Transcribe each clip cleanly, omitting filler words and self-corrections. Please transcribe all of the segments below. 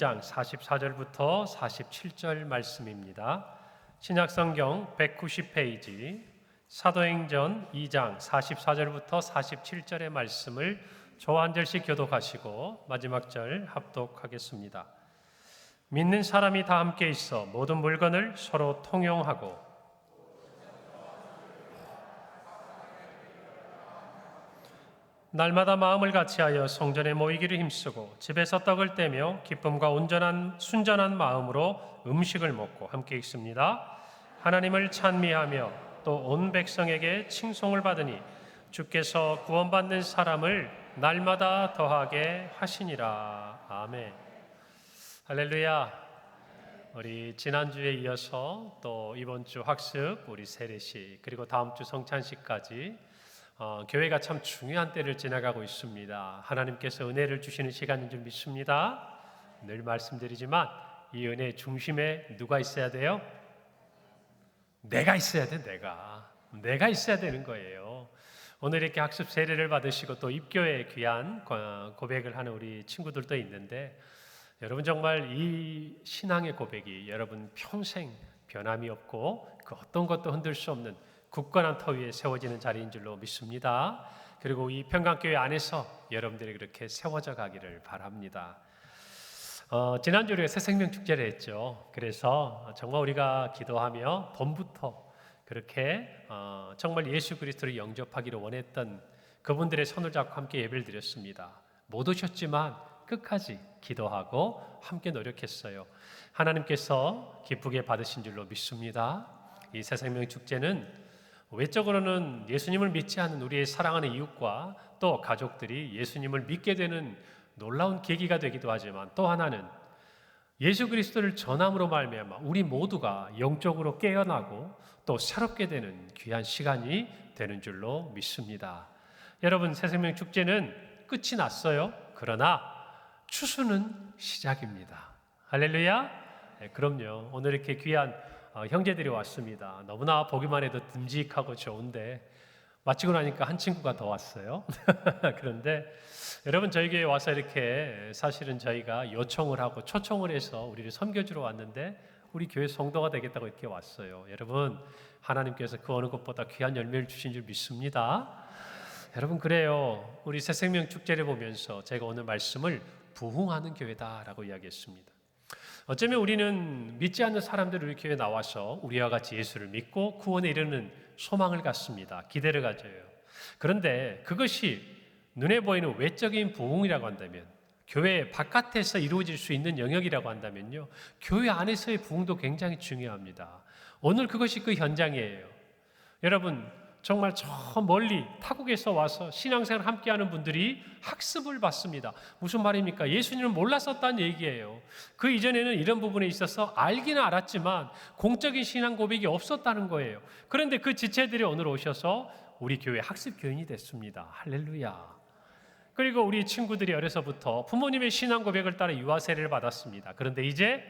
2장 44절부터 47절 말씀입니다. 신약성경 190페이지 사도행전 2장 44절부터 47절의 말씀을 저와 한 절씩 교독하시고 마지막 절 합독하겠습니다. 믿는 사람이 다 함께 있어 모든 물건을 서로 통용하고 날마다 마음을 같이하여 성전에 모이기를 힘쓰고 집에서 떡을 떼며 기쁨과 순전한 마음으로 음식을 먹고 함께 있습니다. 하나님을 찬미하며 또 온 백성에게 칭송을 받으니 주께서 구원받는 사람을 날마다 더하게 하시니라. 아멘. 할렐루야. 우리 지난주에 이어서 또 이번 주 학습, 우리 세례식, 그리고 다음 주 성찬식까지 교회가 참 중요한 때를 지나가고 있습니다. 하나님께서 은혜를 주시는 시간인 줄 믿습니다. 늘 말씀드리지만 이 은혜의 중심에 누가 있어야 돼요? 내가 있어야 돼. 내가 있어야 되는 거예요. 오늘 이렇게 학습 세례를 받으시고 또 입교에 귀한 고백을 하는 우리 친구들도 있는데, 여러분 정말 이 신앙의 고백이 여러분 평생 변함이 없고 그 어떤 것도 흔들 수 없는 굳건한 터 위에 세워지는 자리인 줄로 믿습니다. 그리고 이 평강교회 안에서 여러분들이 그렇게 세워져 가기를 바랍니다. 지난주에 우리가 새생명 축제를 했죠. 그래서 정말 우리가 기도하며 봄부터 그렇게 정말 예수 그리스도를 영접하기를 원했던 그분들의 손을 잡고 함께 예배를 드렸습니다. 못 오셨지만 끝까지 기도하고 함께 노력했어요. 하나님께서 기쁘게 받으신 줄로 믿습니다. 이 새생명 축제는 외적으로는 예수님을 믿지 않는 우리의 사랑하는 이웃과 또 가족들이 예수님을 믿게 되는 놀라운 계기가 되기도 하지만, 또 하나는 예수 그리스도를 전함으로 말미암아 우리 모두가 영적으로 깨어나고 또 새롭게 되는 귀한 시간이 되는 줄로 믿습니다. 여러분, 새생명 축제는 끝이 났어요. 그러나 추수는 시작입니다. 할렐루야. 네, 그럼요. 오늘 이렇게 귀한 형제들이 왔습니다. 너무나 보기만 해도 듬직하고 좋은데 마치고 나니까 한 친구가 더 왔어요. 그런데 여러분, 저희 교회에 와서 이렇게 사실은 저희가 요청을 하고 초청을 해서 우리를 섬겨주러 왔는데 우리 교회 성도가 되겠다고 이렇게 왔어요. 여러분, 하나님께서 그 어느 것보다 귀한 열매를 주신 줄 믿습니다. 여러분, 그래요. 우리 새생명 축제를 보면서 제가 오늘 말씀을 부흥하는 교회다라고 이야기했습니다. 어쩌면 우리는 믿지 않는 사람들이 우리 교회에 나와서 우리와 같이 예수를 믿고 구원에 이르는 소망을 갖습니다. 기대를 가져요. 그런데 그것이 눈에 보이는 외적인 부흥이라고 한다면, 교회 바깥에서 이루어질 수 있는 영역이라고 한다면요, 교회 안에서의 부흥도 굉장히 중요합니다. 오늘 그것이 그 현장이에요. 여러분, 정말 저 멀리 타국에서 와서 신앙생활을 함께하는 분들이 학습을 받습니다. 무슨 말입니까? 예수님을 몰랐었다는 얘기예요. 그 이전에는 이런 부분에 있어서 알기는 알았지만 공적인 신앙 고백이 없었다는 거예요. 그런데 그 지체들이 오늘 오셔서 우리 교회 학습 교인이 됐습니다. 할렐루야. 그리고 우리 친구들이 어려서부터 부모님의 신앙 고백을 따라 유아 세례를 받았습니다. 그런데 이제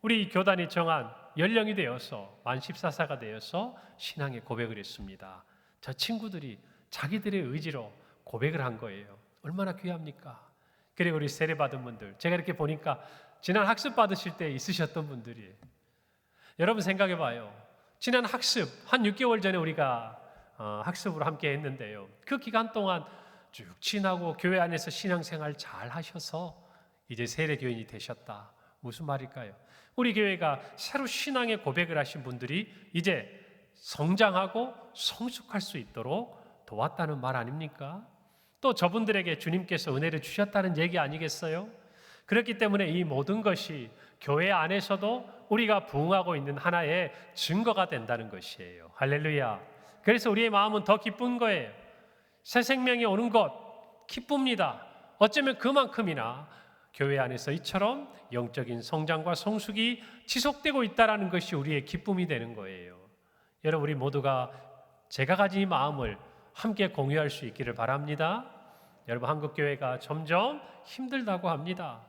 우리 교단이 정한 연령이 되어서 만 14세가 되어서 신앙의 고백을 했습니다. 저 친구들이 자기들의 의지로 고백을 한 거예요. 얼마나 귀합니까? 그리고 우리 세례 받은 분들, 제가 이렇게 보니까 지난 학습 받으실 때 있으셨던 분들이, 여러분 생각해 봐요. 지난 학습 한 6개월 전에 우리가 학습으로 함께 했는데요, 그 기간 동안 쭉 지나고 교회 안에서 신앙생활 잘 하셔서 이제 세례 교인이 되셨다. 무슨 말일까요? 우리 교회가 새로 신앙의 고백을 하신 분들이 이제 성장하고 성숙할 수 있도록 도왔다는 말 아닙니까? 또 저분들에게 주님께서 은혜를 주셨다는 얘기 아니겠어요? 그렇기 때문에 이 모든 것이 교회 안에서도 우리가 부흥하고 있는 하나의 증거가 된다는 것이에요. 할렐루야. 그래서 우리의 마음은 더 기쁜 거예요. 새 생명이 오는 것 기쁩니다. 어쩌면 그만큼이나 교회 안에서 이처럼 영적인 성장과 성숙이 지속되고 있다는 것이 우리의 기쁨이 되는 거예요. 여러분, 우리 모두가 제가 가진 이 마음을 함께 공유할 수 있기를 바랍니다. 여러분, 한국교회가 점점 힘들다고 합니다.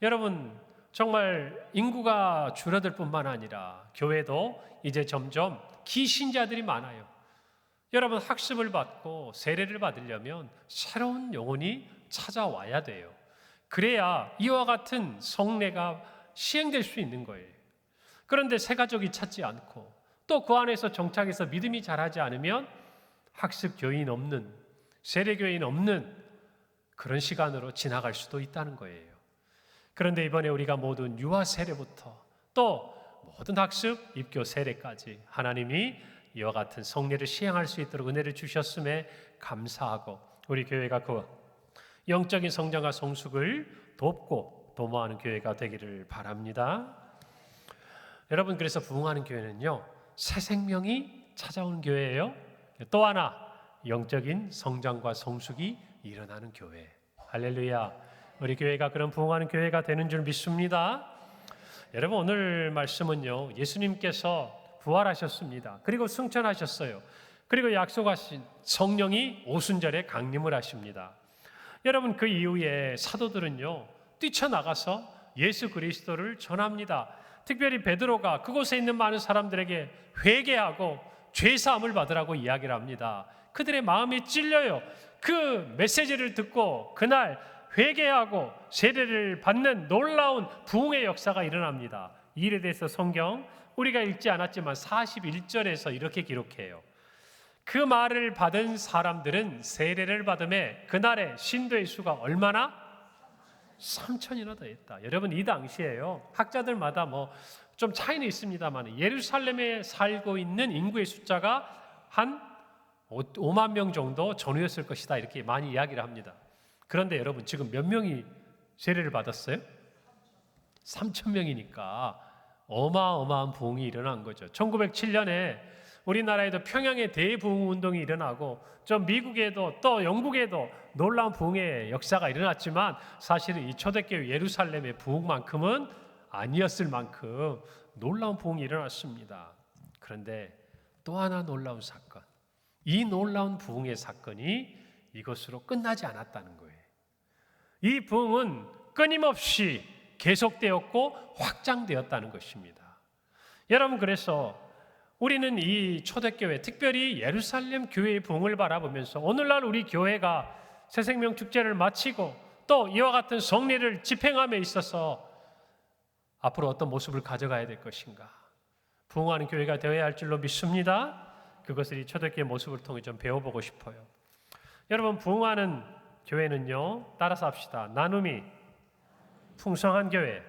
여러분, 정말 인구가 줄어들 뿐만 아니라 교회도 이제 점점 기신자들이 많아요. 여러분, 학습을 받고 세례를 받으려면 새로운 영혼이 찾아와야 돼요. 그래야 이와 같은 성례가 시행될 수 있는 거예요. 그런데 새가족이 찾지 않고 또 그 안에서 정착해서 믿음이 자라지 않으면 학습 교인 없는, 세례 교인 없는 그런 시간으로 지나갈 수도 있다는 거예요. 그런데 이번에 우리가 모든 유아 세례부터 또 모든 학습, 입교 세례까지 하나님이 이와 같은 성례를 시행할 수 있도록 은혜를 주셨음에 감사하고 우리 교회가 그 영적인 성장과 성숙을 돕고 도모하는 교회가 되기를 바랍니다. 여러분, 그래서 부흥하는 교회는요, 새 생명이 찾아오는 교회예요. 또 하나 영적인 성장과 성숙이 일어나는 교회. 할렐루야. 우리 교회가 그런 부흥하는 교회가 되는 줄 믿습니다. 여러분, 오늘 말씀은요, 예수님께서 부활하셨습니다. 그리고 승천하셨어요. 그리고 약속하신 성령이 오순절에 강림을 하십니다. 여러분, 그 이후에 사도들은요, 뛰쳐나가서 예수 그리스도를 전합니다. 특별히 베드로가 그곳에 있는 많은 사람들에게 회개하고 죄사함을 받으라고 이야기를 합니다. 그들의 마음이 찔려요. 그 메시지를 듣고 그날 회개하고 세례를 받는 놀라운 부흥의 역사가 일어납니다. 이 일에 대해서 성경 우리가 읽지 않았지만 41절에서 이렇게 기록해요. 그 말을 받은 사람들은 세례를 받음에 그날의 신도의 수가 얼마나? 3천이나 더했다. 여러분, 이 당시에요, 학자들마다 좀 차이는 있습니다만 예루살렘에 살고 있는 인구의 숫자가 한 5만 명 정도 전후였을 것이다, 이렇게 많이 이야기를 합니다. 그런데 여러분, 지금 몇 명이 세례를 받았어요? 3천 명이니까 어마어마한 부흥이 일어난 거죠. 1907년에 우리나라에도 평양에 대부흥 운동이 일어나고 좀 미국에도 또 영국에도 놀라운 부흥의 역사가 일어났지만 사실은 이 초대교회 예루살렘의 부흥만큼은 아니었을 만큼 놀라운 부흥이 일어났습니다. 그런데 또 하나 놀라운 사건, 이 놀라운 부흥의 사건이 이것으로 끝나지 않았다는 거예요. 이 부흥은 끊임없이 계속되었고 확장되었다는 것입니다. 여러분, 그래서 우리는 이 초대교회, 특별히 예루살렘 교회의 부흥을 바라보면서 오늘날 우리 교회가 새생명 축제를 마치고 또 이와 같은 성례를 집행함에 있어서 앞으로 어떤 모습을 가져가야 될 것인가, 부흥하는 교회가 되어야 할 줄로 믿습니다. 그것을 이 초대교회 모습을 통해 좀 배워보고 싶어요. 여러분, 부흥하는 교회는요, 따라서 합시다. 나눔이 풍성한 교회.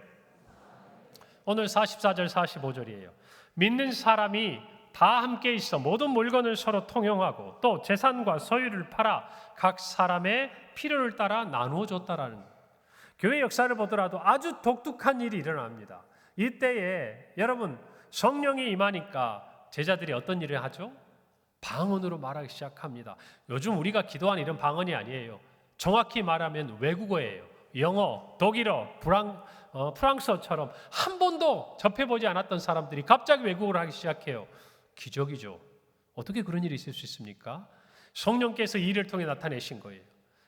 오늘 44절 45절이에요. 믿는 사람이 다 함께 있어 모든 물건을 서로 통용하고 또 재산과 소유를 팔아 각 사람의 필요를 따라 나누어 줬다라는 거예요. 교회 역사를 보더라도 아주 독특한 일이 일어납니다. 이때에 여러분, 성령이 임하니까 제자들이 어떤 일을 하죠? 방언으로 말하기 시작합니다. 요즘 우리가 기도하는 이런 방언이 아니에요. 정확히 말하면 외국어예요. 영어, 독일어, 프랑스어처럼 한 번도 접해보지 않았던 사람들이 갑자기 외국어를 하기 시작해요. 기적이죠. 어떻게 그런 일이 있을 수 있습니까? 성령께서 이 일을 통해 나타내신 거예요.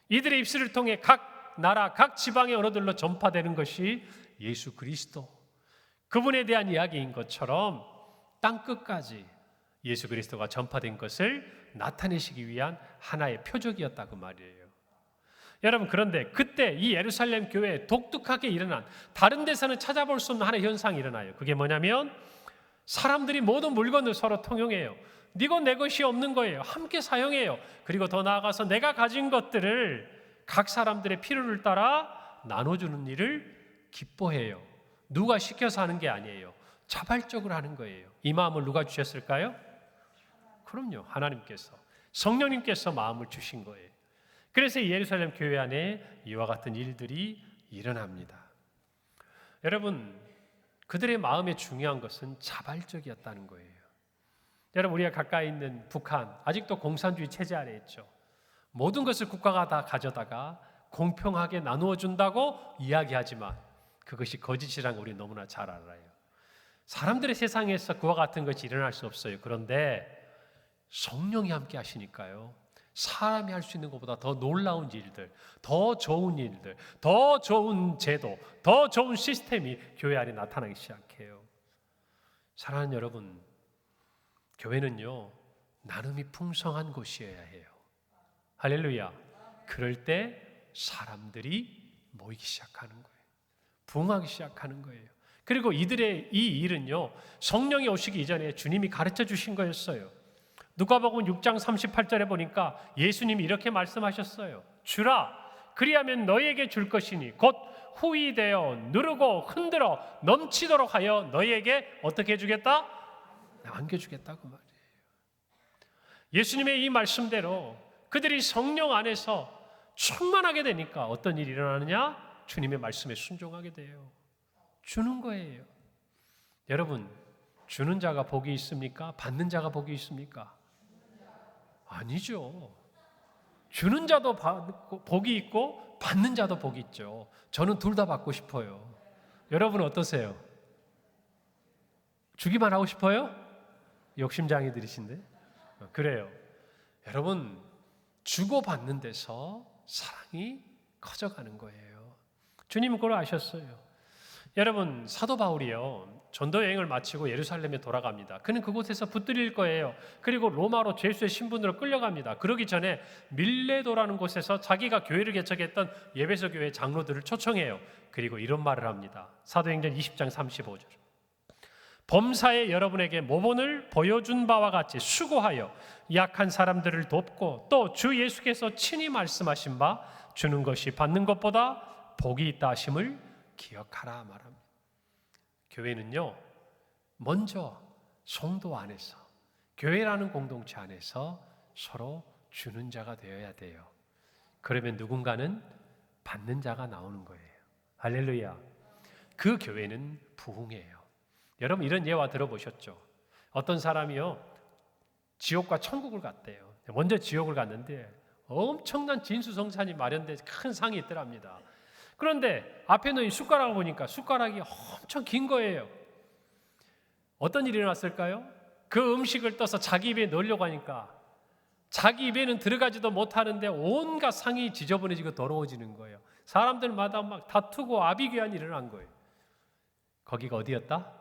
이들의 입술을 통해 각 나라, 각 지방의 언어들로 전파되는 것이 예수 그리스도, 그분에 대한 이야기인 것처럼 땅끝까지 예수 그리스도가 전파된 것을 나타내시기 위한 하나의 표적이었다고 말이에요. 여러분, 그런데 그때 이 예루살렘 교회에 독특하게 일어난, 다른 데서는 찾아볼 수 없는 하나의 현상이 일어나요. 그게 뭐냐면 사람들이 모든 물건을 서로 통용해요. 네고 내 것이 없는 거예요. 함께 사용해요. 그리고 더 나아가서 내가 가진 것들을 각 사람들의 필요를 따라 나눠주는 일을 기뻐해요. 누가 시켜서 하는 게 아니에요. 자발적으로 하는 거예요. 이 마음을 누가 주셨을까요? 그럼요, 하나님께서, 성령님께서 마음을 주신 거예요. 그래서 예루살렘 교회 안에 이와 같은 일들이 일어납니다. 여러분, 그들의 마음에 중요한 것은 자발적이었다는 거예요. 여러분, 우리가 가까이 있는 북한, 아직도 공산주의 체제 아래 있죠. 모든 것을 국가가 다 가져다가 공평하게 나누어 준다고 이야기하지만 그것이 거짓이라는 걸 우리 너무나 잘 알아요. 사람들의 세상에서 그와 같은 것이 일어날 수 없어요. 그런데 성령이 함께 하시니까요, 사람이 할 수 있는 것보다 더 놀라운 일들, 더 좋은 일들, 더 좋은 제도, 더 좋은 시스템이 교회 안에 나타나기 시작해요. 사랑하는 여러분, 교회는요, 나눔이 풍성한 곳이어야 해요. 할렐루야. 그럴 때 사람들이 모이기 시작하는 거예요. 부흥하기 시작하는 거예요. 그리고 이들의 이 일은요, 성령이 오시기 이전에 주님이 가르쳐 주신 거였어요. 누가복음 6장 38절에 보니까 예수님이 이렇게 말씀하셨어요. 주라, 그리하면 너희에게 줄 것이니 곧 후히 되어 누르고 흔들어 넘치도록 하여 너희에게 어떻게 해주겠다? 안겨주겠다고 말이에요. 예수님의 이 말씀대로 그들이 성령 안에서 충만하게 되니까 어떤 일이 일어나느냐? 주님의 말씀에 순종하게 돼요. 주는 거예요. 여러분, 주는 자가 복이 있습니까? 받는 자가 복이 있습니까? 아니죠. 주는 자도 복이 있고 받는 자도 복이 있죠. 저는 둘 다 받고 싶어요. 여러분 어떠세요? 주기만 하고 싶어요? 욕심장이들이신데? 그래요. 여러분, 주고받는 데서 사랑이 커져가는 거예요. 주님은 그걸 아셨어요. 여러분, 사도 바울이요, 전도 여행을 마치고 예루살렘에 돌아갑니다. 그는 그곳에서 붙들릴 거예요. 그리고 로마로 죄수의 신분으로 끌려갑니다. 그러기 전에 밀레도라는 곳에서 자기가 교회를 개척했던 예배소 교회 장로들을 초청해요. 그리고 이런 말을 합니다. 사도행전 20장 35절. 범사에 여러분에게 모본을 보여준 바와 같이 수고하여 약한 사람들을 돕고 또 주 예수께서 친히 말씀하신 바 주는 것이 받는 것보다 복이 있다 하심을 기억하라 말합니다. 교회는요, 먼저 성도 안에서, 교회라는 공동체 안에서 서로 주는 자가 되어야 돼요. 그러면 누군가는 받는 자가 나오는 거예요. 할렐루야. 그 교회는 부흥이에요. 여러분, 이런 예화 들어보셨죠? 어떤 사람이요, 지옥과 천국을 갔대요. 먼저 지옥을 갔는데 엄청난 진수성찬이 마련된 큰 상이 있더랍니다. 그런데 앞에 놓인 숟가락을 보니까 숟가락이 엄청 긴 거예요. 어떤 일이 일어났을까요? 그 음식을 떠서 자기 입에 넣으려고 하니까 자기 입에는 들어가지도 못하는데 온갖 상이 지저분해지고 더러워지는 거예요. 사람들마다 막 다투고 아비규환이 일어난 거예요. 거기가 어디였다?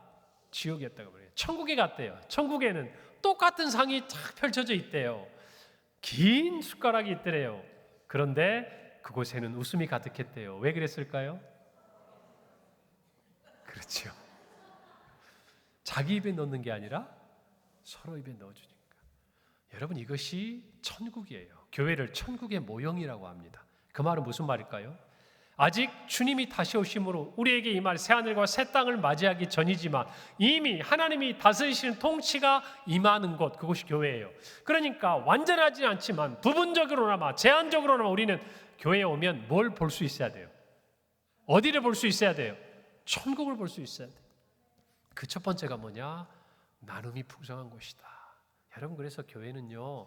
지옥이었다고 그래요. 천국에 갔대요. 천국에는 똑같은 상이 쫙 펼쳐져 있대요. 긴 숟가락이 있더래요. 그런데 그곳에는 웃음이 가득했대요. 왜 그랬을까요? 그렇죠. 자기 입에 넣는 게 아니라 서로 입에 넣어주니까. 여러분, 이것이 천국이에요. 교회를 천국의 모형이라고 합니다. 그 말은 무슨 말일까요? 아직 주님이 다시 오심으로 우리에게 임할 새하늘과 새 땅을 맞이하기 전이지만 이미 하나님이 다스리시는 통치가 임하는 곳, 그것이 교회예요. 그러니까 완전하지 않지만 부분적으로나마 제한적으로나마 우리는 교회에 오면 뭘 볼 수 있어야 돼요? 어디를 볼 수 있어야 돼요? 천국을 볼 수 있어야 돼요. 그 첫 번째가 뭐냐? 나눔이 풍성한 곳이다. 여러분, 그래서 교회는요,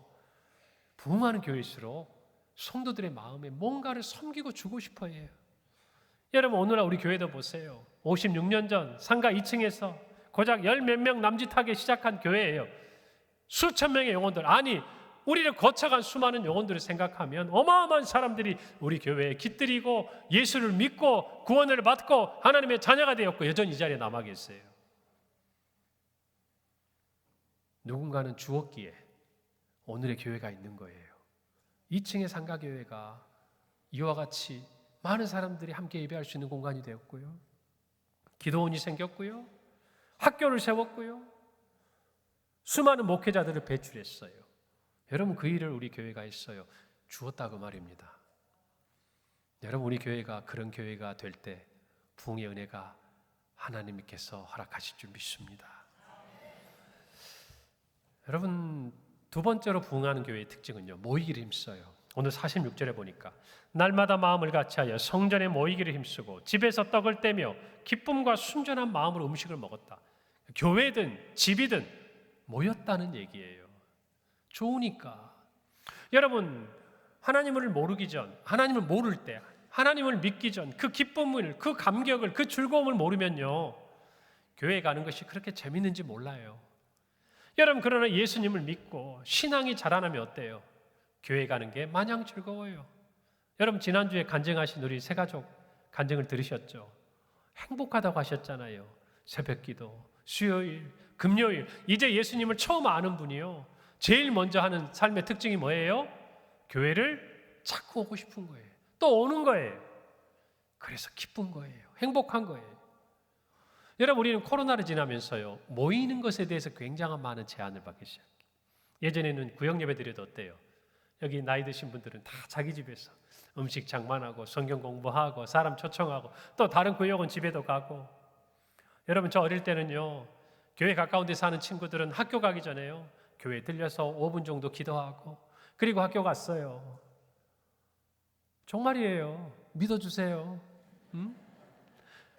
부흥하는 교회일수록 성도들의 마음에 뭔가를 섬기고 주고 싶어 해요. 여러분, 오늘날 우리 교회도 보세요. 56년 전 상가 2층에서 고작 10몇 명 남짓하게 시작한 교회예요. 수천 명의 영혼들, 아니 우리를 거쳐간 수많은 영혼들을 생각하면 어마어마한 사람들이 우리 교회에 깃들이고 예수를 믿고 구원을 받고 하나님의 자녀가 되었고 여전히 이 자리에 남아 계세요. 누군가는 주었기에 오늘의 교회가 있는 거예요. 2층의 상가교회가 이와 같이 많은 사람들이 함께 예배할 수 있는 공간이 되었고요. 기도원이 생겼고요. 학교를 세웠고요. 수많은 목회자들을 배출했어요. 여러분, 그 일을 우리 교회가 했어요. 주었다고 말입니다. 여러분, 우리 교회가 그런 교회가 될 때 부흥의 은혜가 하나님께서 허락하실 줄 믿습니다. 여러분, 두 번째로 부흥하는 교회의 특징은요, 모이기를 힘써요. 오늘 46절에 보니까 날마다 마음을 같이하여 성전에 모이기를 힘쓰고 집에서 떡을 떼며 기쁨과 순전한 마음으로 음식을 먹었다. 교회든 집이든 모였다는 얘기예요. 좋으니까. 여러분, 하나님을 모르기 전, 하나님을 모를 때, 하나님을 믿기 전 그 기쁨을, 그 감격을, 그 즐거움을 모르면요, 교회에 가는 것이 그렇게 재밌는지 몰라요. 여러분, 그러나 예수님을 믿고 신앙이 자라나면 어때요? 교회 가는 게 마냥 즐거워요. 여러분, 지난주에 간증하신 우리 새가족 간증을 들으셨죠? 행복하다고 하셨잖아요. 새벽기도, 수요일, 금요일. 이제 예수님을 처음 아는 분이요, 제일 먼저 하는 삶의 특징이 뭐예요? 교회를 자꾸 오고 싶은 거예요. 또 오는 거예요. 그래서 기쁜 거예요. 행복한 거예요. 여러분, 우리는 코로나를 지나면서요, 모이는 것에 대해서 굉장한 많은 제한을 받기 시작해요. 예전에는 구역 예배 드려도 어때요? 여기 나이 드신 분들은 다 자기 집에서 음식 장만하고 성경 공부하고 사람 초청하고 또 다른 구역은 집에도 가고. 여러분, 저 어릴 때는요, 교회 가까운 데 사는 친구들은 학교 가기 전에요, 교회 들려서 5분 정도 기도하고 그리고 학교 갔어요. 정말이에요. 믿어주세요.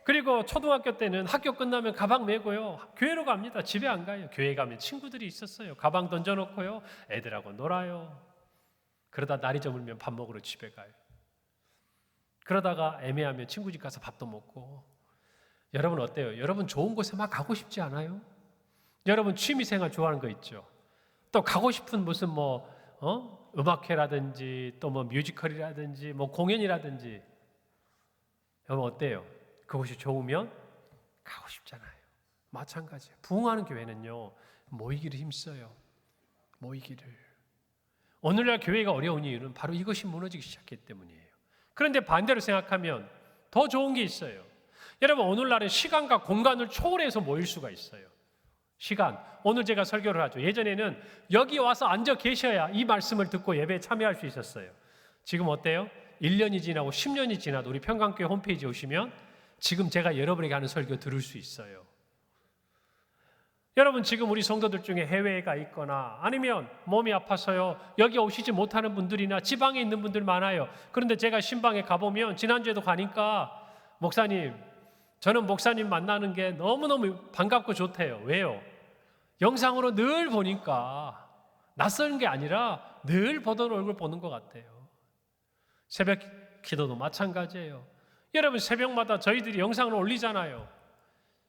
그리고 초등학교 때는 학교 끝나면 가방 메고요, 교회로 갑니다. 집에 안 가요. 교회 가면 친구들이 있었어요. 가방 던져놓고요, 애들하고 놀아요. 그러다 날이 저물면 밥 먹으러 집에 가요. 그러다가 애매하면 친구 집 가서 밥도 먹고. 여러분 어때요? 여러분 좋은 곳에 막 가고 싶지 않아요? 여러분 취미생활 좋아하는 거 있죠? 또 가고 싶은 무슨 음악회라든지 또 뮤지컬이라든지 공연이라든지. 여러분 어때요? 그것이 좋으면 가고 싶잖아요. 마찬가지예요. 부흥하는 교회는요, 모이기를 힘써요. 모이기를. 오늘날 교회가 어려운 이유는 바로 이것이 무너지기 시작했기 때문이에요. 그런데 반대로 생각하면 더 좋은 게 있어요. 여러분, 오늘날은 시간과 공간을 초월해서 모일 수가 있어요. 시간. 오늘 제가 설교를 하죠. 예전에는 여기 와서 앉아 계셔야 이 말씀을 듣고 예배에 참여할 수 있었어요. 지금 어때요? 1년이 지나고 10년이 지나도 우리 평강교회 홈페이지에 오시면 지금 제가 여러분에게 하는 설교 들을 수 있어요. 여러분, 지금 우리 성도들 중에 해외에 가 있거나 아니면 몸이 아파서요, 여기 오시지 못하는 분들이나 지방에 있는 분들 많아요. 그런데 제가 신방에 가보면, 지난주에도 가니까, 목사님, 저는 목사님 만나는 게 너무너무 반갑고 좋대요. 왜요? 영상으로 늘 보니까 낯선 게 아니라 늘 보던 얼굴 보는 것 같아요. 새벽 기도도 마찬가지예요. 여러분, 새벽마다 저희들이 영상을 올리잖아요.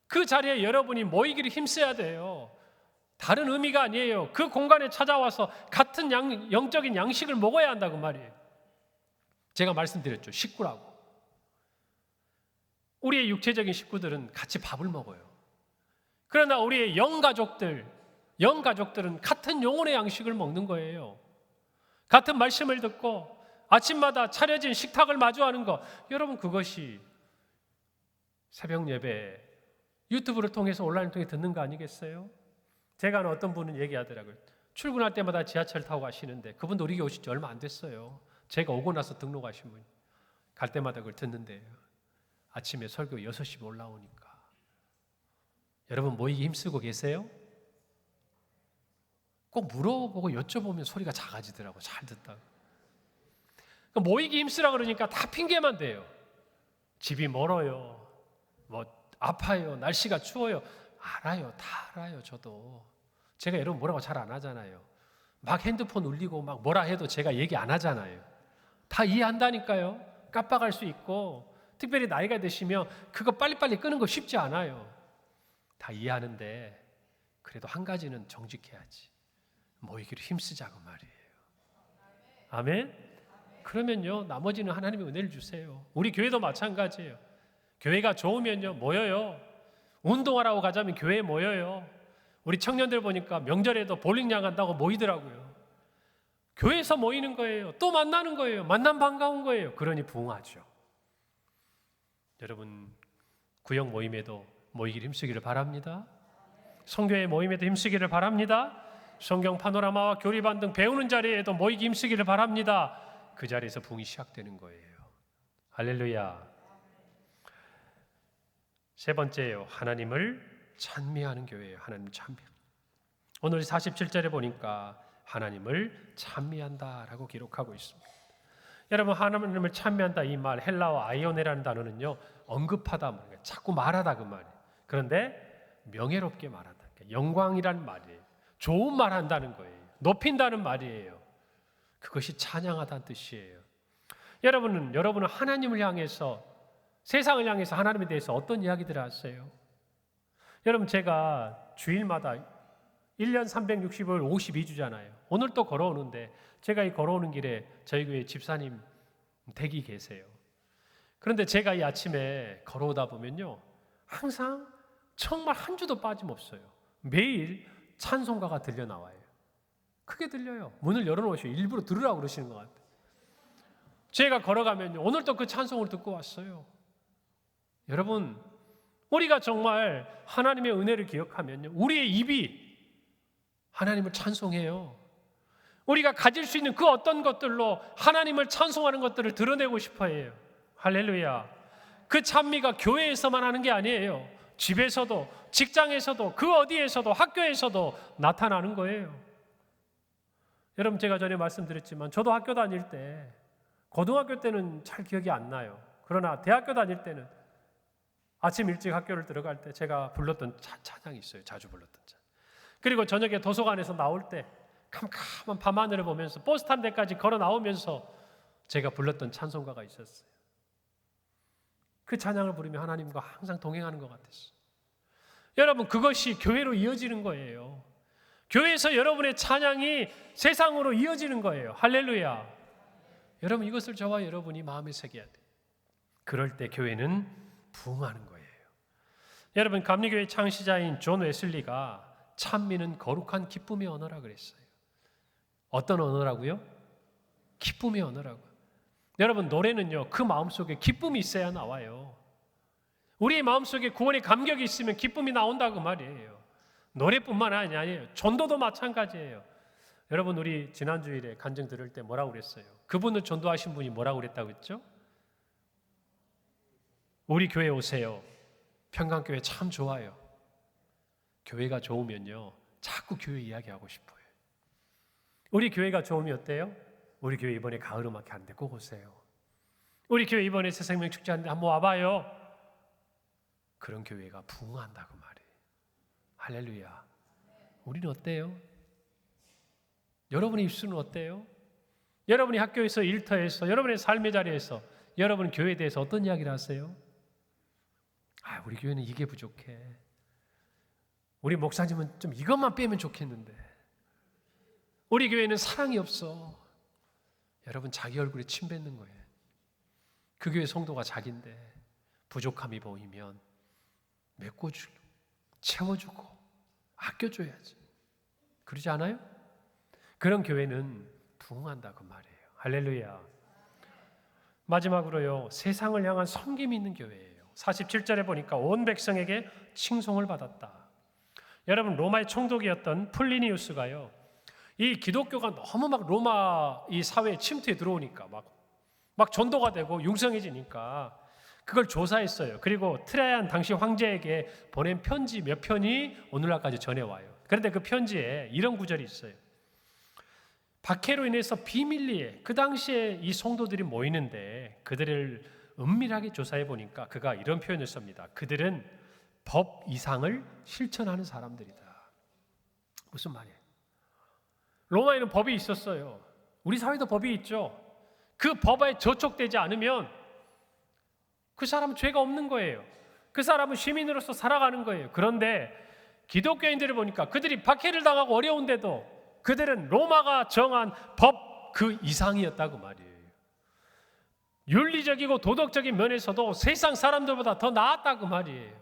그 자리에 여러분이 모이기를 힘써야 돼요. 다른 의미가 아니에요. 그 공간에 찾아와서 같은 영적인 양식을 먹어야 한다고 말이에요. 제가 말씀드렸죠. 식구라고. 우리의 육체적인 식구들은 같이 밥을 먹어요. 그러나 우리의 영가족들은 같은 영혼의 양식을 먹는 거예요. 같은 말씀을 듣고 아침마다 차려진 식탁을 마주하는 것, 여러분 그것이 새벽 예배 유튜브를 통해서 온라인을 통해 듣는 거 아니겠어요? 제가 아는 어떤 분은 얘기하더라고요. 출근할 때마다 지하철 타고 가시는데, 그분도 우리 교회 오신 지 얼마 안 됐어요. 제가 오고 나서 등록하신 분, 갈 때마다 그걸 듣는데요, 아침에 설교 6시 올라오니까. 여러분 모이기 힘쓰고 계세요? 꼭 물어보고 여쭤보면 소리가 작아지더라고요. 잘 듣다가. 모이기 힘쓰라 그러니까 다 핑계만 대요. 집이 멀어요. 아파요. 날씨가 추워요. 알아요. 다 알아요. 저도. 제가 여러분 뭐라고 잘 안 하잖아요. 막 핸드폰 울리고 막 뭐라 해도 제가 얘기 안 하잖아요. 다 이해한다니까요. 깜빡할 수 있고, 특별히 나이가 드시면 그거 빨리빨리 끄는 거 쉽지 않아요. 다 이해하는데 그래도 한 가지는 정직해야지. 모이기를 힘쓰자고 말이에요. 아멘? 그러면요, 나머지는 하나님의 은혜를 주세요. 우리 교회도 마찬가지예요. 교회가 좋으면요, 모여요. 운동하라고 가자면 교회에 모여요. 우리 청년들 보니까 명절에도 볼링장 간다고 모이더라고요. 교회에서 모이는 거예요. 또 만나는 거예요. 만남 반가운 거예요. 그러니 부흥하죠. 여러분, 구역 모임에도 모이기를 힘쓰기를 바랍니다. 성교회 모임에도 힘쓰기를 바랍니다. 성경 파노라마와 교리반 등 배우는 자리에도 모이기 힘쓰기를 바랍니다. 그 자리에서 부흥이 시작되는 거예요. 할렐루야. 세 번째요, 하나님을 찬미하는 교회예요. 하나님 찬미. 오늘 47절에 보니까 하나님을 찬미한다라고 기록하고 있습니다. 여러분, 하나님을 찬미한다, 이 말 헬라어 아이오네라는 단어는요, 언급하다, 자꾸 말하다 그 말이에요. 그런데 명예롭게 말하다, 영광이란 말이에요. 좋은 말 한다는 거예요. 높인다는 말이에요. 그것이 찬양하다는 뜻이에요. 여러분은 하나님을 향해서, 세상을 향해서 하나님에 대해서 어떤 이야기들을 하세요? 여러분, 제가 주일마다 1년 365일 52주잖아요. 오늘 또 걸어오는데, 제가 이 걸어오는 길에 저희 교회 집사님 댁이 계세요. 그런데 제가 이 아침에 걸어오다 보면요, 항상 정말 한 주도 빠짐없어요. 매일 찬송가가 들려 나와요. 크게 들려요. 문을 열어놓으셔요. 일부러 들으라고 그러시는 것 같아요. 제가 걸어가면요, 오늘 또 그 찬송을 듣고 왔어요. 여러분, 우리가 정말 하나님의 은혜를 기억하면요, 우리의 입이 하나님을 찬송해요. 우리가 가질 수 있는 그 어떤 것들로 하나님을 찬송하는 것들을 드러내고 싶어 해요. 할렐루야. 그 찬미가 교회에서만 하는 게 아니에요. 집에서도, 직장에서도, 그 어디에서도, 학교에서도 나타나는 거예요. 여러분, 제가 전에 말씀드렸지만 저도 학교 다닐 때, 고등학교 때는 잘 기억이 안 나요. 그러나 대학교 다닐 때는 아침 일찍 학교를 들어갈 때 제가 불렀던 찬양이 있어요. 자주 불렀던 찬양. 그리고 저녁에 도서관에서 나올 때 캄캄한 밤하늘을 보면서 버스 탄 데까지 걸어 나오면서 제가 불렀던 찬송가가 있었어요. 그 찬양을 부르며 하나님과 항상 동행하는 것 같았어요. 여러분, 그것이 교회로 이어지는 거예요. 교회에서 여러분의 찬양이 세상으로 이어지는 거예요. 할렐루야. 여러분, 이것을 저와 여러분이 마음에 새겨야 돼요. 그럴 때 교회는 부흥하는 거예요. 여러분, 감리교회 창시자인 존 웨슬리가 찬미는 거룩한 기쁨의 언어라 그랬어요. 어떤 언어라고요? 기쁨의 언어라고요. 여러분, 노래는요, 그 마음속에 기쁨이 있어야 나와요. 우리의 마음속에 구원의 감격이 있으면 기쁨이 나온다고 말이에요. 노래뿐만 아니에요. 전도도 마찬가지예요. 여러분, 우리 지난주일에 간증 들을 때 뭐라고 그랬어요? 그분을 전도하신 분이 뭐라고 그랬다고 했죠? 우리 교회 오세요. 평강교회 참 좋아요. 교회가 좋으면요, 자꾸 교회 이야기하고 싶어요. 우리 교회가 좋으면 어때요? 우리 교회 이번에 가을 음악회 하는데 꼭 오세요. 우리 교회 이번에 새생명 축제 하는데 한번 와봐요. 그런 교회가 부흥한다고 말이에요. 할렐루야. 우리는 어때요? 여러분의 입술은 어때요? 여러분이 학교에서, 일터에서, 여러분의 삶의 자리에서 여러분 교회에 대해서 어떤 이야기를 하세요? 우리 교회는 이게 부족해. 우리 목사님은 좀 이것만 빼면 좋겠는데. 우리 교회는 사랑이 없어. 여러분, 자기 얼굴에 침 뱉는 거예요. 그 교회 성도가 자기인데 부족함이 보이면 메꿔주고 채워주고 아껴줘야지. 그러지 않아요? 그런 교회는 부흥한다고 말이에요. 할렐루야. 마지막으로요, 세상을 향한 섬김이 있는 교회예요. 47절에 보니까 온 백성에게 칭송을 받았다. 여러분, 로마의 총독이었던 플리니우스가요, 이 기독교가 너무 막 로마 이 사회에 침투해 들어오니까 막 전도가 되고 융성해지니까 그걸 조사했어요. 그리고 트라이안 당시 황제에게 보낸 편지 몇 편이 오늘날까지 전해와요. 그런데 그 편지에 이런 구절이 있어요. 박해로 인해서 비밀리에 그 당시에 이 성도들이 모이는데 그들을 은밀하게 조사해 보니까 그가 이런 표현을 씁니다. 그들은 법 이상을 실천하는 사람들이다. 무슨 말이에요? 로마에는 법이 있었어요. 우리 사회도 법이 있죠. 그 법에 저촉되지 않으면 그 사람은 죄가 없는 거예요. 그 사람은 시민으로서 살아가는 거예요. 그런데 기독교인들을 보니까 그들이 박해를 당하고 어려운데도 그들은 로마가 정한 법 그 이상이었다고 말이에요. 윤리적이고 도덕적인 면에서도 세상 사람들보다 더 나았다고 말이에요.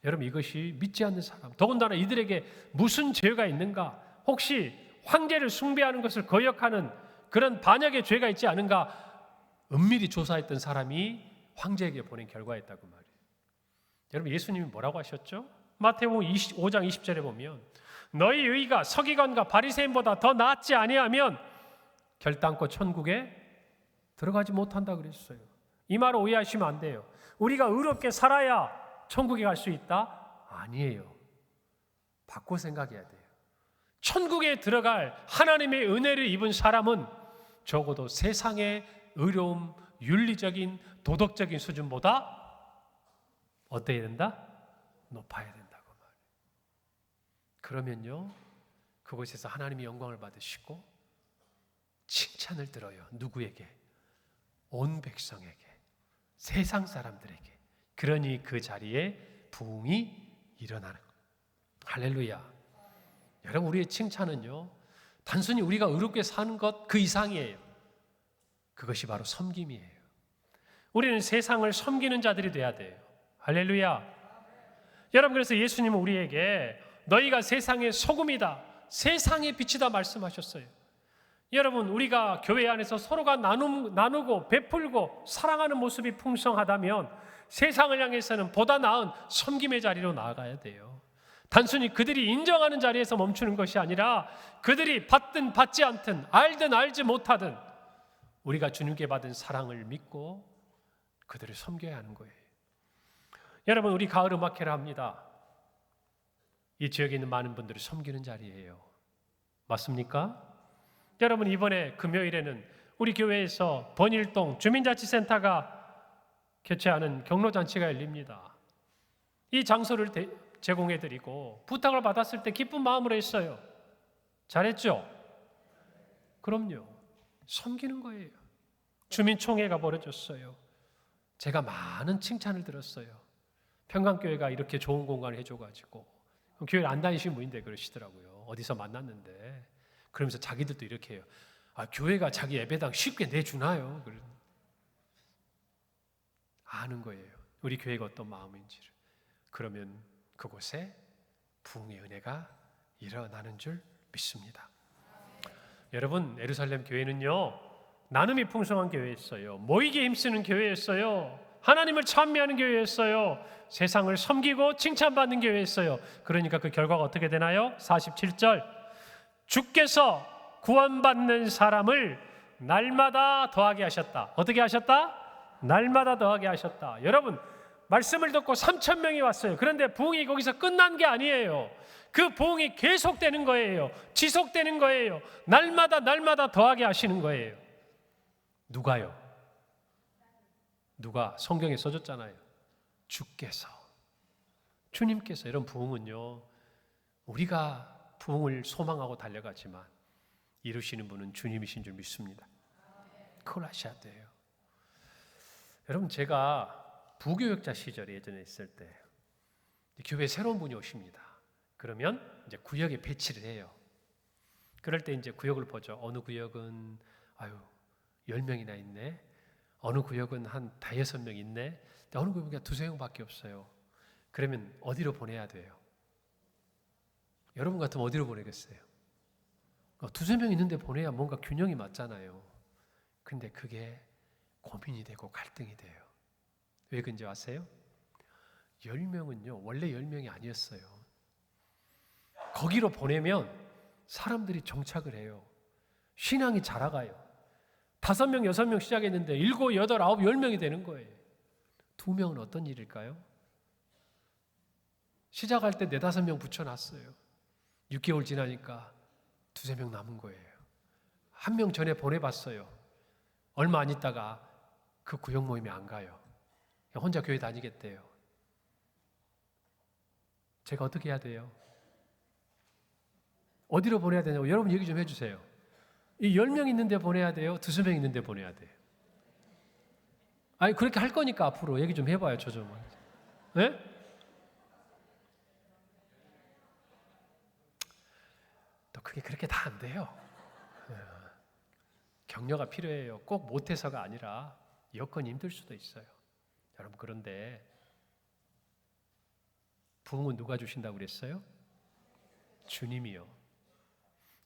여러분, 이것이 믿지 않는 사람, 더군다나 이들에게 무슨 죄가 있는가, 혹시 황제를 숭배하는 것을 거역하는 그런 반역의 죄가 있지 않은가 은밀히 조사했던 사람이 황제에게 보낸 결과였다고 말이에요. 여러분, 예수님이 뭐라고 하셨죠? 마태복음 5장 20절에 보면 너희 의가 서기관과 바리새인보다 더 낫지 아니하면 결단코 천국에 들어가지 못한다 그랬어요. 이 말을 오해하시면 안 돼요. 우리가 의롭게 살아야 천국에 갈 수 있다? 아니에요. 바꿔 생각해야 돼요. 천국에 들어갈 하나님의 은혜를 입은 사람은 적어도 세상의 의로움, 윤리적인, 도덕적인 수준보다 어때야 된다? 높아야 된다고 말해요. 그러면요, 그곳에서 하나님의 영광을 받으시고 칭찬을 들어요. 누구에게? 온 백성에게, 세상 사람들에게. 그러니 그 자리에 부흥이 일어나는 거예요. 할렐루야. 여러분, 우리의 칭찬은요, 단순히 우리가 의롭게 사는 것 그 이상이에요. 그것이 바로 섬김이에요. 우리는 세상을 섬기는 자들이 돼야 돼요. 할렐루야. 여러분, 그래서 예수님은 우리에게 너희가 세상의 소금이다, 세상의 빛이다 말씀하셨어요. 여러분, 우리가 교회 안에서 서로가 나누고 베풀고 사랑하는 모습이 풍성하다면 세상을 향해서는 보다 나은 섬김의 자리로 나아가야 돼요. 단순히 그들이 인정하는 자리에서 멈추는 것이 아니라 그들이 받든 받지 않든 알든 알지 못하든 우리가 주님께 받은 사랑을 믿고 그들을 섬겨야 하는 거예요. 여러분, 우리 가을 음악회를 합니다. 이 지역에 있는 많은 분들을 섬기는 자리예요. 맞습니까? 여러분, 이번에 금요일에는 우리 교회에서 번일동 주민자치센터가 개최하는 경로잔치가 열립니다. 이 장소를 제공해드리고 부탁을 받았을 때 기쁜 마음으로 했어요. 잘했죠? 그럼요. 섬기는 거예요. 주민총회가 벌어졌어요. 제가 많은 칭찬을 들었어요. 평강교회가 이렇게 좋은 공간을 해줘가지고 교회를 안 다니신 분인데 그러시더라고요. 어디서 만났는데 그러면서 자기들도 이렇게 해요. 교회가 자기 예배당 쉽게 내주나요? 아는 거예요. 우리 교회가 어떤 마음인지를. 그러면 그곳에 부흥의 은혜가 일어나는 줄 믿습니다. 여러분, 예루살렘 교회는요, 나눔이 풍성한 교회였어요. 모이기에 힘쓰는 교회였어요. 하나님을 찬미하는 교회였어요. 세상을 섬기고 칭찬받는 교회였어요. 그러니까 그 결과가 어떻게 되나요? 47절, 주께서 구원받는 사람을 날마다 더하게 하셨다. 어떻게 하셨다? 날마다 더하게 하셨다. 여러분, 말씀을 듣고 3,000명이 왔어요. 그런데 부흥이 거기서 끝난 게 아니에요. 그 부흥이 계속되는 거예요. 지속되는 거예요. 날마다 더하게 하시는 거예요. 누가요? 누가? 성경에 써줬잖아요. 주께서, 주님께서. 이런 부흥은요, 우리가 부흥을 소망하고 달려가지만 이루시는 분은 주님이신 줄 믿습니다. 그걸 아셔야 돼요. 여러분, 제가 부교역자 시절에 예전에 있을 때 교회에 새로운 분이 오십니다. 그러면 이제 구역에 배치를 해요. 그럴 때 이제 구역을 보죠. 어느 구역은 10명이나 있네. 어느 구역은 한 5-6명 있네. 어느 구역은 2-3명밖에 없어요. 그러면 어디로 보내야 돼요? 여러분 같으면 어디로 보내겠어요? 2-3명 있는데 보내야 뭔가 균형이 맞잖아요. 근데 그게 고민이 되고 갈등이 돼요. 왜 그런지 아세요? 10명은요, 원래 10명이 아니었어요. 거기로 보내면 사람들이 정착을 해요. 신앙이 자라가요. 5명, 6명 시작했는데 7, 8, 9, 10명이 되는 거예요. 2명은 어떤 일일까요? 시작할 때 4-5명 붙여놨어요. 6개월 지나니까 2-3명 남은 거예요. 1명 전에 보내봤어요. 얼마 안 있다가 그 구역 모임에 안 가요. 혼자 교회 다니겠대요. 제가 어떻게 해야 돼요? 어디로 보내야 되냐고 여러분 얘기 좀 해주세요. 이 10명 있는데 보내야 돼요? 2-3명 있는데 보내야 돼요? 그렇게 할 거니까 앞으로 얘기 좀 해봐요. 저 좀. 네? 또 그게 그렇게 다 안 돼요. 격려가 필요해요. 꼭 못해서가 아니라 여건이 힘들 수도 있어요. 여러분, 그런데 부흥은 누가 주신다고 그랬어요? 주님이요.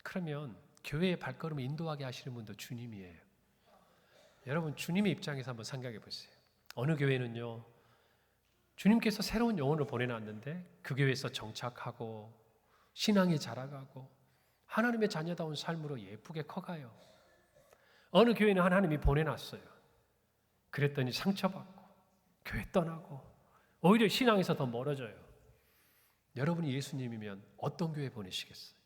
그러면 교회의 발걸음을 인도하게 하시는 분도 주님이에요. 여러분, 주님의 입장에서 한번 생각해 보세요. 어느 교회는요, 주님께서 새로운 영혼을 보내놨는데 그 교회에서 정착하고 신앙이 자라가고 하나님의 자녀다운 삶으로 예쁘게 커가요. 어느 교회는 하나님이 보내놨어요. 그랬더니 상처받고 교회 떠나고 오히려 신앙에서 더 멀어져요. 여러분이 예수님이면 어떤 교회 보내시겠어요?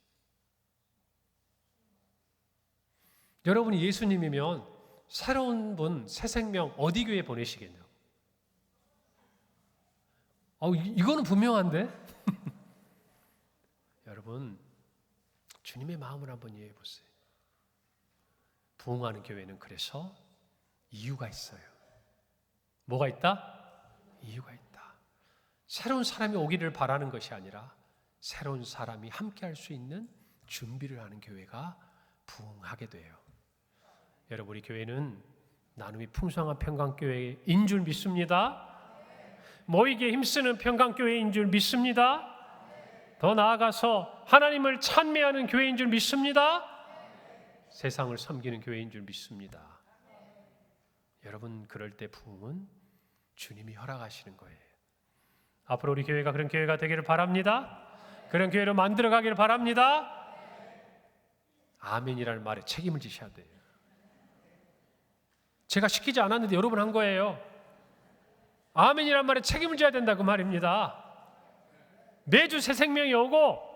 여러분이 예수님이면 새로운 분, 새 생명 어디 교회 보내시겠냐고. 이거는 분명한데? 여러분, 주님의 마음을 한번 이해해 보세요. 부흥하는 교회는 그래서 이유가 있어요. 뭐가 있다? 이유가 있다. 새로운 사람이 오기를 바라는 것이 아니라 새로운 사람이 함께 할 수 있는 준비를 하는 교회가 부흥하게 돼요. 여러분, 우리 교회는 나눔이 풍성한 평강교회인 줄 믿습니다. 모이기에 힘쓰는 평강교회인 줄 믿습니다. 더 나아가서 하나님을 찬미하는 교회인 줄 믿습니다. 세상을 섬기는 교회인 줄 믿습니다. 여러분, 그럴 때 부흥은 주님이 허락하시는 거예요. 앞으로 우리 교회가 그런 교회가 되기를 바랍니다. 그런 교회로 만들어가기를 바랍니다. 아멘이라는 말에 책임을 지셔야 돼요. 제가 시키지 않았는데 여러분 한 거예요. 아멘이라는 말에 책임을 져야 된다고 말입니다. 매주 새 생명이 오고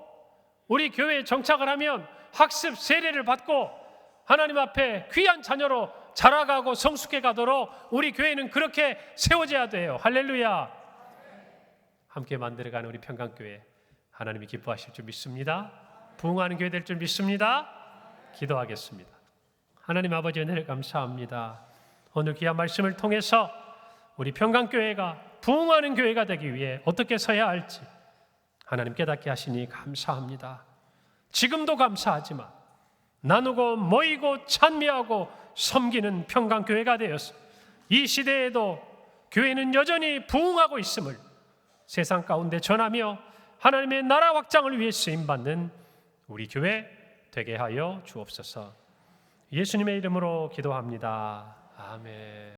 우리 교회에 정착을 하면 학습 세례를 받고 하나님 앞에 귀한 자녀로 자라가고 성숙해 가도록 우리 교회는 그렇게 세워져야 돼요. 할렐루야. 함께 만들어가는 우리 평강교회 하나님이 기뻐하실 줄 믿습니다. 부흥하는 교회 될 줄 믿습니다. 기도하겠습니다. 하나님 아버지 은혜를 감사합니다. 오늘 귀한 말씀을 통해서 우리 평강교회가 부흥하는 교회가 되기 위해 어떻게 서야 할지 하나님 깨닫게 하시니 감사합니다. 지금도 감사하지만 나누고 모이고 찬미하고 섬기는 평강교회가 되어서 이 시대에도 교회는 여전히 부흥하고 있음을 세상 가운데 전하며 하나님의 나라 확장을 위해 쓰임받는 우리 교회 되게 하여 주옵소서. 예수님의 이름으로 기도합니다. 아멘.